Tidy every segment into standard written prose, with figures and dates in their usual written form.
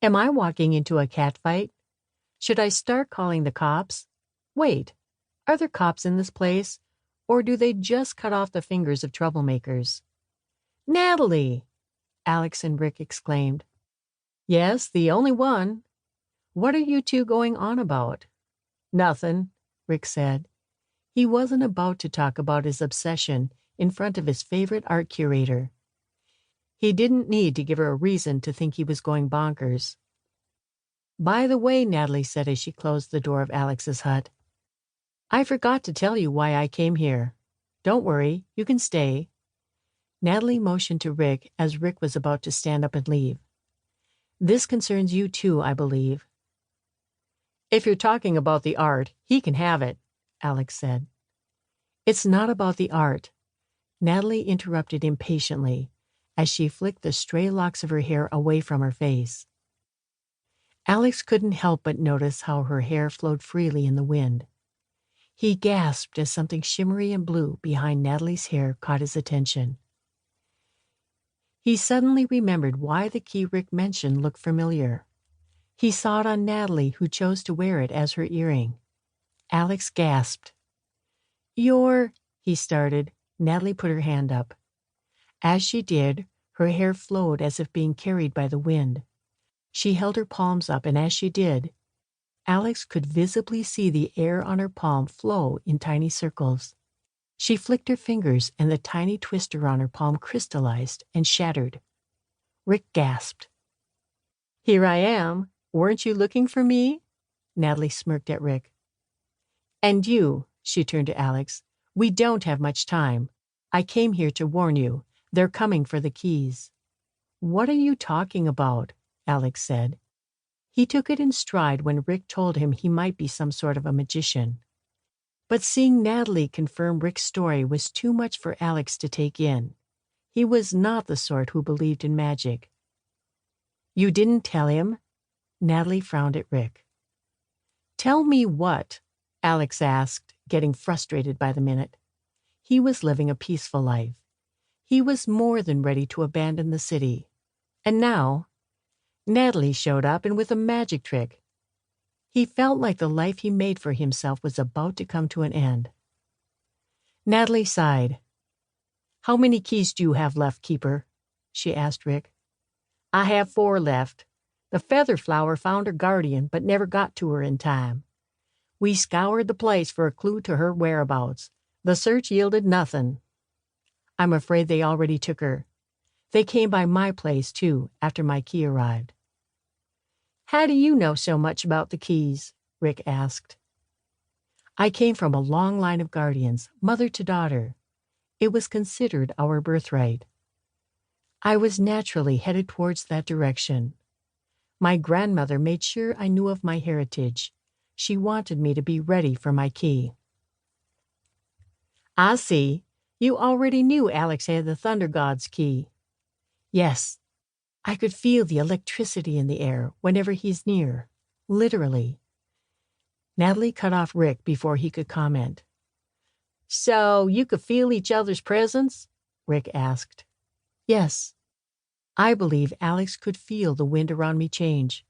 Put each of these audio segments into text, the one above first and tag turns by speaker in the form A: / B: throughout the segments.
A: Am I walking into a cat fight? Should I start calling the cops? Wait, are there cops in this place? Or do they just cut off the fingers of troublemakers? Natalie! Alex and Rick exclaimed. Yes, the only one. What are you two going on about? Nothing, Rick said. He wasn't about to talk about his obsession in front of his favorite art curator. He didn't need to give her a reason to think he was going bonkers. By the way, Natalie said as she closed the door of Alex's hut, I forgot to tell you why I came here. Don't worry, you can stay. Natalie motioned to Rick as Rick was about to stand up and leave. This concerns you too, I believe. If you're talking about the art, he can have it, Alex said. It's not about the art, Natalie interrupted impatiently as she flicked the stray locks of her hair away from her face. Alex couldn't help but notice how her hair flowed freely in the wind. He gasped as something shimmery and blue behind Natalie's hair caught his attention. He suddenly remembered why the key Rick mentioned looked familiar. He saw it on Natalie, who chose to wear it as her earring. Alex gasped. You're... he started. Natalie put her hand up. As she did, her hair flowed as if being carried by the wind. She held her palms up, and as she did, Alex could visibly see the air on her palm flow in tiny circles. She flicked her fingers, and the tiny twister on her palm crystallized and shattered. Rick gasped. Here I am. Weren't you looking for me? Natalie smirked at Rick. And you, she turned to Alex, we don't have much time. I came here to warn you. They're coming for the keys. What are you talking about? Alex said. He took it in stride when Rick told him he might be some sort of a magician. But seeing Natalie confirm Rick's story was too much for Alex to take in. He was not the sort who believed in magic. You didn't tell him? Natalie frowned at Rick. Tell me what? Alex asked, getting frustrated by the minute. He was living a peaceful life. He was more than ready to abandon the city. And now, Natalie showed up and with a magic trick. He felt like the life he made for himself was about to come to an end. Natalie sighed. How many keys do you have left, Keeper? She asked Rick. I have 4 left. The feather flower found her guardian, but never got to her in time. We scoured the place for a clue to her whereabouts. The search yielded nothing. I'm afraid they already took her. They came by my place, too, after my key arrived. How do you know so much about the keys? Rick asked. I came from a long line of guardians, mother to daughter. It was considered our birthright. I was naturally headed towards that direction. My grandmother made sure I knew of my heritage. She wanted me to be ready for my key. I see. You already knew Alex had the Thunder God's key. Yes. I could feel the electricity in the air whenever he's near. Literally. Natalie cut off Rick before he could comment. So you could feel each other's presence? Rick asked. Yes. I believe Alex could feel the wind around me change,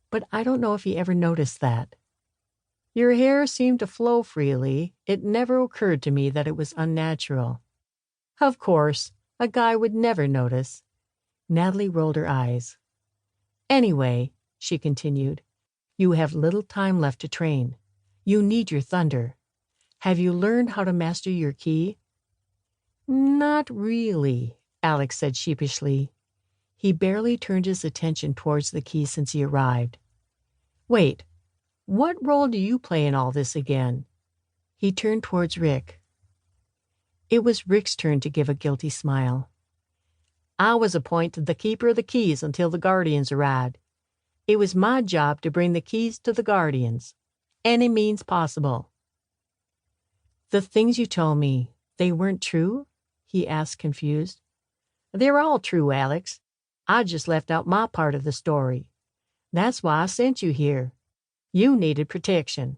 A: but I don't know if he ever noticed that. Your hair seemed to flow freely. It never occurred to me that it was unnatural. Of course, a guy would never notice. Natalie rolled her eyes. Anyway, she continued, you have little time left to train. You need your thunder. Have you learned how to master your key? Not really, Alex said sheepishly. He barely turned his attention towards the key since he arrived. Wait, what role do you play in all this again? He turned towards Rick. It was Rick's turn to give a guilty smile. I was appointed the keeper of the keys until the guardians arrived. It was my job to bring the keys to the guardians. Any means possible. The things you told me, they weren't true? He asked, confused. They're all true, Alex. I just left out my part of the story. That's why I sent you here. You needed protection.